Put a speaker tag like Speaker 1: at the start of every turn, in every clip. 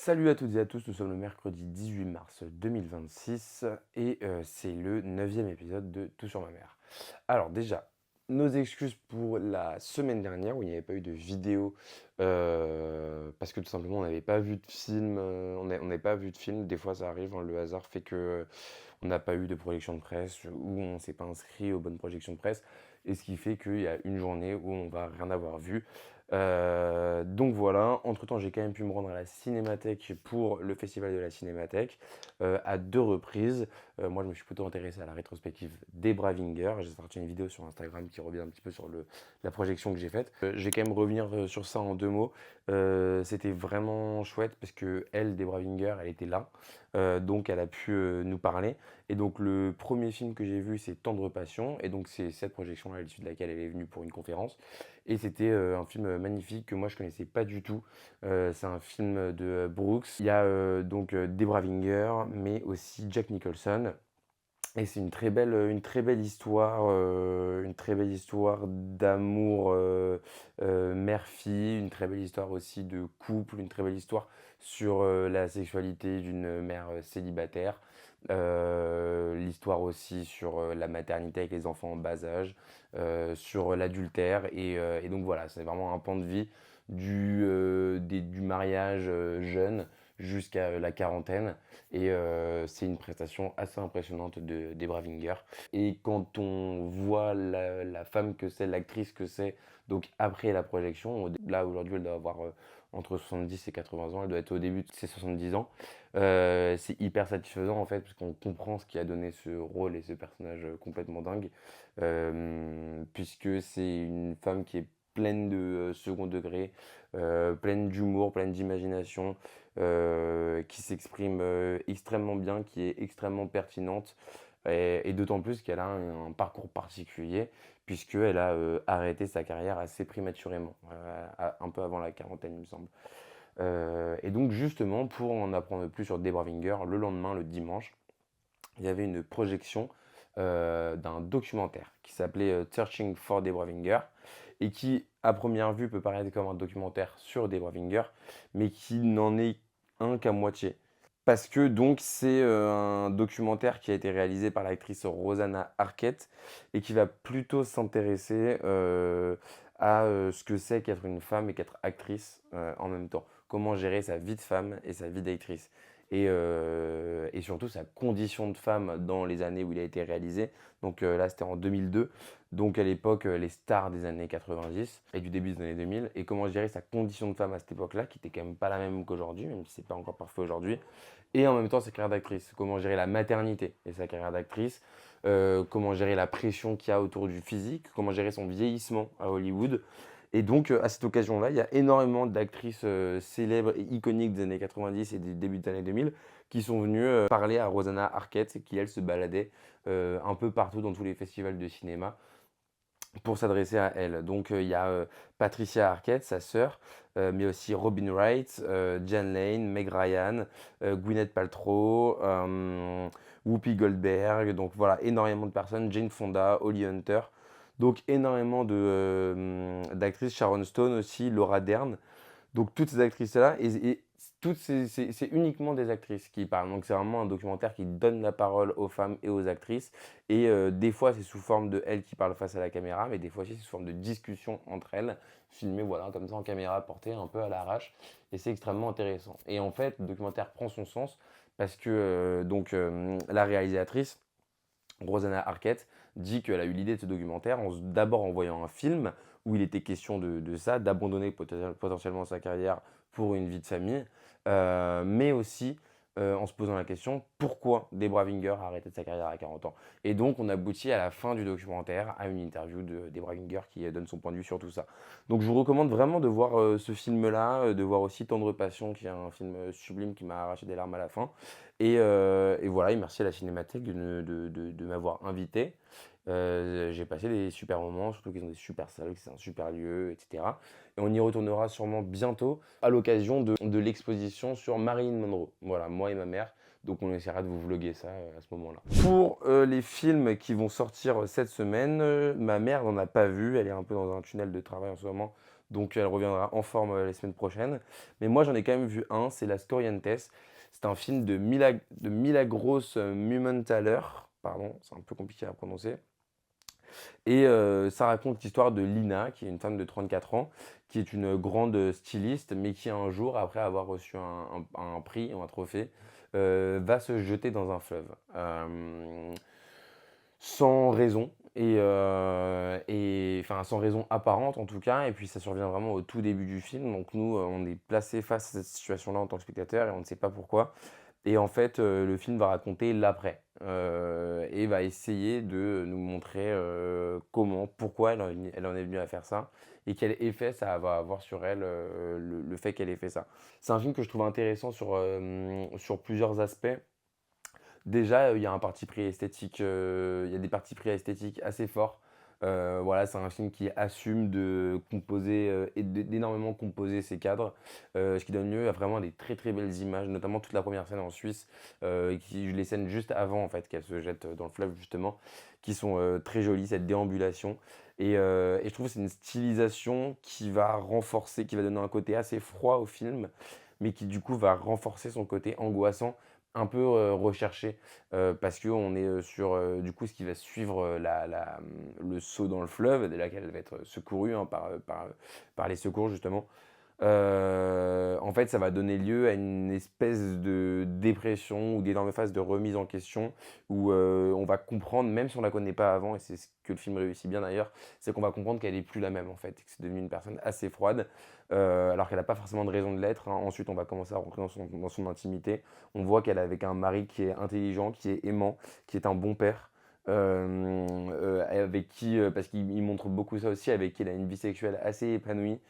Speaker 1: Salut à toutes et à tous, nous sommes le mercredi 18 mars 2026 et c'est le 9e épisode de Tout sur ma mère. Alors déjà, nos excuses pour la semaine dernière où il n'y avait pas eu de vidéo parce que tout simplement on n'avait pas vu de film, on n'avait pas vu de film, des fois ça arrive, hein, le hasard fait que on n'a pas eu de projection de presse ou on ne s'est pas inscrit aux bonnes projections de presse et ce qui fait qu'il y a une journée où on va rien avoir vu. Donc voilà, entre-temps j'ai quand même pu me rendre à la Cinémathèque pour le festival de la Cinémathèque à 2 reprises. Moi je me suis plutôt intéressé à la rétrospective des Bravinger. J'ai sorti une vidéo sur Instagram qui revient un petit peu sur la projection que j'ai faite. Je vais quand même revenir sur ça en 2 mots. C'était vraiment chouette parce que elle, des Bravinger, elle était là. Donc elle a pu nous parler. Et donc le premier film que j'ai vu c'est Tendre Passion. Et donc c'est cette projection-là à l'issue de laquelle elle est venue pour une conférence. Et c'était un film magnifique que moi je connaissais pas du tout. C'est un film de Brooks. Il y a donc Debra Winger, mais aussi Jack Nicholson. Et c'est une très belle histoire d'amour mère-fille, une très belle histoire aussi de couple, une très belle histoire sur la sexualité d'une mère célibataire, l'histoire aussi sur la maternité avec les enfants en bas âge, sur l'adultère et donc voilà, c'est vraiment un pan de vie du mariage jeune jusqu'à la quarantaine. Et c'est une prestation assez impressionnante des Bravinger. Et quand on voit la femme que c'est, l'actrice que c'est, donc après la projection, là aujourd'hui elle doit avoir entre 70 et 80 ans, elle doit être au début de ses 70 ans. C'est hyper satisfaisant en fait, parce qu'on comprend ce qui a donné ce rôle et ce personnage complètement dingue. Puisque c'est une femme qui est pleine de second degré, pleine d'humour, pleine d'imagination, qui s'exprime extrêmement bien, qui est extrêmement pertinente, et d'autant plus qu'elle a un parcours particulier, puisqu'elle a arrêté sa carrière assez prématurément, un peu avant la quarantaine, il me semble. Et donc justement, pour en apprendre plus sur Debra Winger, le lendemain, le dimanche, il y avait une projection d'un documentaire qui s'appelait Searching for Debra Winger et qui, à première vue, peut paraître comme un documentaire sur Debra Winger, mais qui n'en est un qu'à moitié. Parce que donc c'est un documentaire qui a été réalisé par l'actrice Rosanna Arquette et qui va plutôt s'intéresser à ce que c'est qu'être une femme et qu'être actrice en même temps. Comment gérer sa vie de femme et sa vie d'actrice. Et surtout sa condition de femme dans les années où il a été réalisé. Donc là, c'était en 2002. Donc à l'époque, les stars des années 90 et du début des années 2000. Et comment gérer sa condition de femme à cette époque-là, qui était quand même pas la même qu'aujourd'hui, même si c'est pas encore parfait aujourd'hui. Et en même temps, sa carrière d'actrice. Comment gérer la maternité et sa carrière d'actrice. Comment gérer la pression qu'il y a autour du physique. Comment gérer son vieillissement à Hollywood. Et donc, à cette occasion-là, il y a énormément d'actrices célèbres et iconiques des années 90 et des débuts des années 2000 qui sont venues parler à Rosanna Arquette, qui, elle, se baladait un peu partout dans tous les festivals de cinéma pour s'adresser à elle. Donc, il y a Patricia Arquette, sa sœur, mais aussi Robin Wright, Jan Lane, Meg Ryan, Gwyneth Paltrow, Whoopi Goldberg. Donc, voilà, énormément de personnes. Jane Fonda, Holly Hunter. Donc énormément d'actrices, Sharon Stone aussi, Laura Dern. Donc toutes ces actrices-là, et toutes c'est uniquement des actrices qui parlent. Donc c'est vraiment un documentaire qui donne la parole aux femmes et aux actrices. Et des fois c'est sous forme de elles qui parlent face à la caméra, mais des fois aussi c'est sous forme de discussion entre elles, filmées voilà, comme ça en caméra portée un peu à l'arrache. Et c'est extrêmement intéressant. Et en fait, le documentaire prend son sens parce que la réalisatrice, Rosanna Arquette, dit qu'elle a eu l'idée de ce documentaire d'abord en voyant un film où il était question de ça, d'abandonner potentiellement sa carrière pour une vie de famille, mais aussi en se posant la question pourquoi Debra Winger a arrêté sa carrière à 40 ans. Et donc on aboutit à la fin du documentaire à une interview de Debra Winger qui donne son point de vue sur tout ça. Donc je vous recommande vraiment de voir ce film-là, de voir aussi Tendre Passion qui est un film sublime qui m'a arraché des larmes à la fin. Et voilà, et merci à la Cinémathèque de m'avoir invité. J'ai passé des super moments, surtout qu'ils ont des super salles, que c'est un super lieu, etc. Et on y retournera sûrement bientôt à l'occasion de l'exposition sur Marilyn Monroe. Voilà, moi et ma mère. Donc on essaiera de vous vloguer ça à ce moment-là. Pour les films qui vont sortir cette semaine, ma mère n'en a pas vu. Elle est un peu dans un tunnel de travail en ce moment. Donc elle reviendra en forme les semaines prochaines. Mais moi j'en ai quand même vu un, c'est Las Corrientes. C'est un film de Milagros Mumenthaler. Pardon, c'est un peu compliqué à prononcer. Et ça raconte l'histoire de Lina, qui est une femme de 34 ans, qui est une grande styliste, mais qui un jour, après avoir reçu un prix, un trophée, va se jeter dans un fleuve. Sans raison, enfin sans raison apparente en tout cas, et puis ça survient vraiment au tout début du film. Donc nous, on est placé face à cette situation-là en tant que spectateur et on ne sait pas pourquoi. Et en fait, le film va raconter l'après, et va essayer de nous montrer, comment, pourquoi elle en est venue à faire ça et quel effet ça va avoir sur elle, le fait qu'elle ait fait ça. C'est un film que je trouve intéressant sur plusieurs aspects. Déjà, il y a un parti pris esthétique, il y a des partis pris esthétiques assez forts. Voilà, c'est un film qui assume de composer, et d'énormément composer ses cadres, ce qui donne lieu à vraiment des très, très belles images, notamment toute la première scène en Suisse, les scènes juste avant en fait qu'elle se jette dans le fleuve justement, qui sont, très jolies, cette déambulation et je trouve que c'est une stylisation qui va donner un côté assez froid au film, mais qui du coup va renforcer son côté angoissant, un peu, recherché, parce qu'on est, sur, du coup, ce qui va suivre, le saut dans le fleuve, de laquelle elle va être secourue, hein, par les secours justement. En fait, ça va donner lieu à une espèce de dépression ou d'énormes phases de remise en question où, on va comprendre, même si on la connaît pas avant et c'est ce que le film réussit bien d'ailleurs, c'est qu'on va comprendre qu'elle est plus la même en fait, que c'est devenu une personne assez froide, alors qu'elle a pas forcément de raison de l'être, hein. Ensuite, on va commencer à rentrer dans son intimité. On voit qu'elle est avec un mari qui est intelligent, qui est aimant, qui est un bon père, avec qui, parce qu'il montre beaucoup ça aussi, avec qui elle a une vie sexuelle assez épanouie,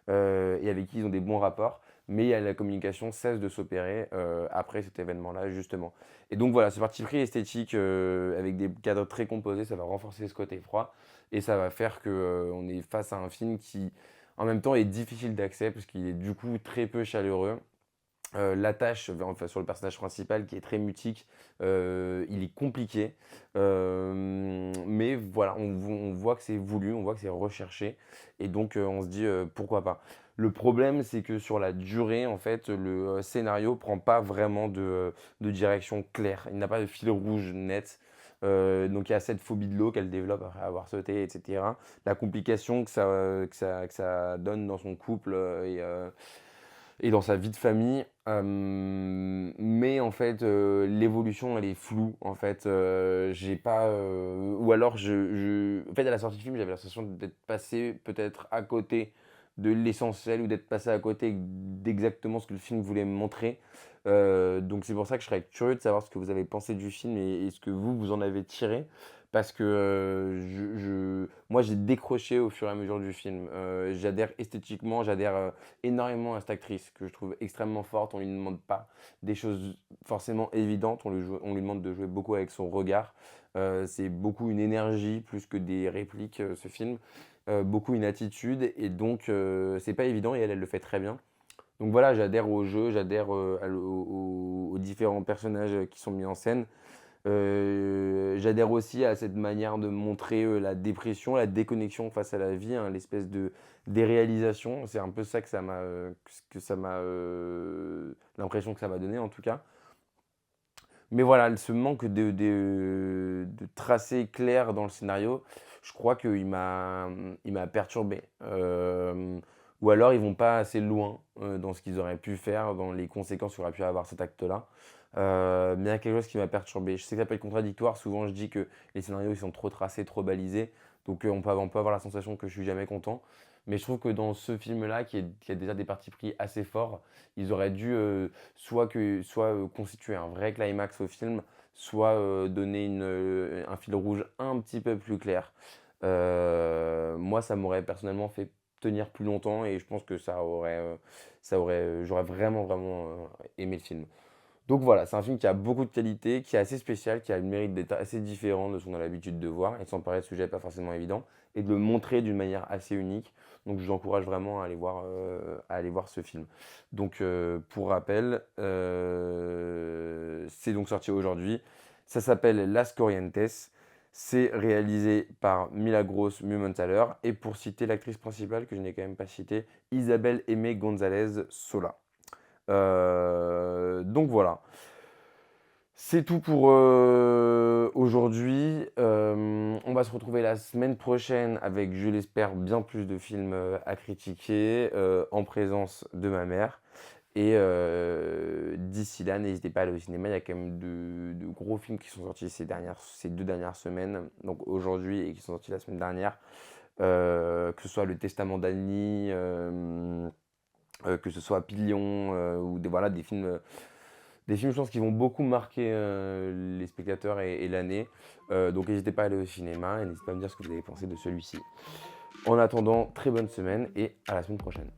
Speaker 1: et avec qui ils ont des bons rapports, mais la communication cesse de s'opérer après cet événement-là, justement. Et donc voilà, ce parti pris esthétique avec des cadres très composés, ça va renforcer ce côté froid, et ça va faire que on est face à un film qui, en même temps, est difficile d'accès, parce qu'il est du coup très peu chaleureux. L'attache enfin, sur le personnage principal qui est très mutique, il est compliqué. Mais voilà, on voit que c'est voulu, on voit que c'est recherché. Et donc on se dit pourquoi pas. Le problème, c'est que sur la durée, en fait, le scénario prend pas vraiment de direction claire. Il n'a pas de fil rouge net. Donc il y a cette phobie de l'eau qu'elle développe après avoir sauté, etc. La complication que ça donne dans son couple, et dans sa vie de famille. Mais en fait, l'évolution, elle est floue. En fait, j'ai pas. Ou alors, en fait, à la sortie du film, j'avais l'impression d'être passé peut-être à côté de l'essentiel ou d'être passé à côté d'exactement ce que le film voulait me montrer. Donc, c'est pour ça que je serais curieux de savoir ce que vous avez pensé du film et ce que vous en avez tiré. Parce que moi, j'ai décroché au fur et à mesure du film. J'adhère esthétiquement, j'adhère énormément à cette actrice que je trouve extrêmement forte. On lui demande pas des choses forcément évidentes. On lui demande de jouer beaucoup avec son regard. C'est beaucoup une énergie plus que des répliques, ce film. Beaucoup une attitude. Et donc, c'est pas évident et elle le fait très bien. Donc voilà, j'adhère au jeu, j'adhère aux différents personnages qui sont mis en scène. J'adhère aussi à cette manière de montrer la dépression, la déconnexion face à la vie, hein, l'espèce de déréalisation. C'est un peu ça l'impression que ça m'a donné en tout cas. Mais voilà, ce manque de tracé clair dans le scénario, je crois qu'il m'a perturbé. Ou alors ils vont pas assez loin dans ce qu'ils auraient pu faire, dans les conséquences qu'aurait pu avoir cet acte-là. Mais il y a quelque chose qui m'a perturbé. Je sais que ça peut être contradictoire. Souvent, je dis que les scénarios ils sont trop tracés, trop balisés. Donc, on peut avoir la sensation que je suis jamais content. Mais je trouve que dans ce film-là, qui a déjà des partis pris assez forts, ils auraient dû soit constituer un vrai climax au film, soit donner un fil rouge un petit peu plus clair. Moi, ça m'aurait personnellement fait tenir plus longtemps et je pense que j'aurais vraiment, vraiment aimé le film. Donc voilà, c'est un film qui a beaucoup de qualité, qui est assez spécial, qui a le mérite d'être assez différent de ce qu'on a l'habitude de voir et de s'emparer de sujets pas forcément évidents et de le montrer d'une manière assez unique. Donc je vous encourage vraiment à aller voir ce film. Donc pour rappel, c'est donc sorti aujourd'hui. Ça s'appelle Las Corrientes. C'est réalisé par Milagros Mumenthaler. Et pour citer l'actrice principale, que je n'ai quand même pas citée, Isabelle Aimé González Sola. Donc voilà. C'est tout pour aujourd'hui. On va se retrouver la semaine prochaine avec, je l'espère, bien plus de films à critiquer en présence de ma mère. Et d'ici là, n'hésitez pas à aller au cinéma. Il y a quand même de gros films qui sont sortis ces 2 dernières semaines, donc aujourd'hui, et qui sont sortis la semaine dernière. Que ce soit Le Testament d'Annie, que ce soit Pilion, ou voilà, des films, je pense, qui vont beaucoup marquer les spectateurs et l'année. Donc n'hésitez pas à aller au cinéma et n'hésitez pas à me dire ce que vous avez pensé de celui-ci. En attendant, très bonne semaine et à la semaine prochaine.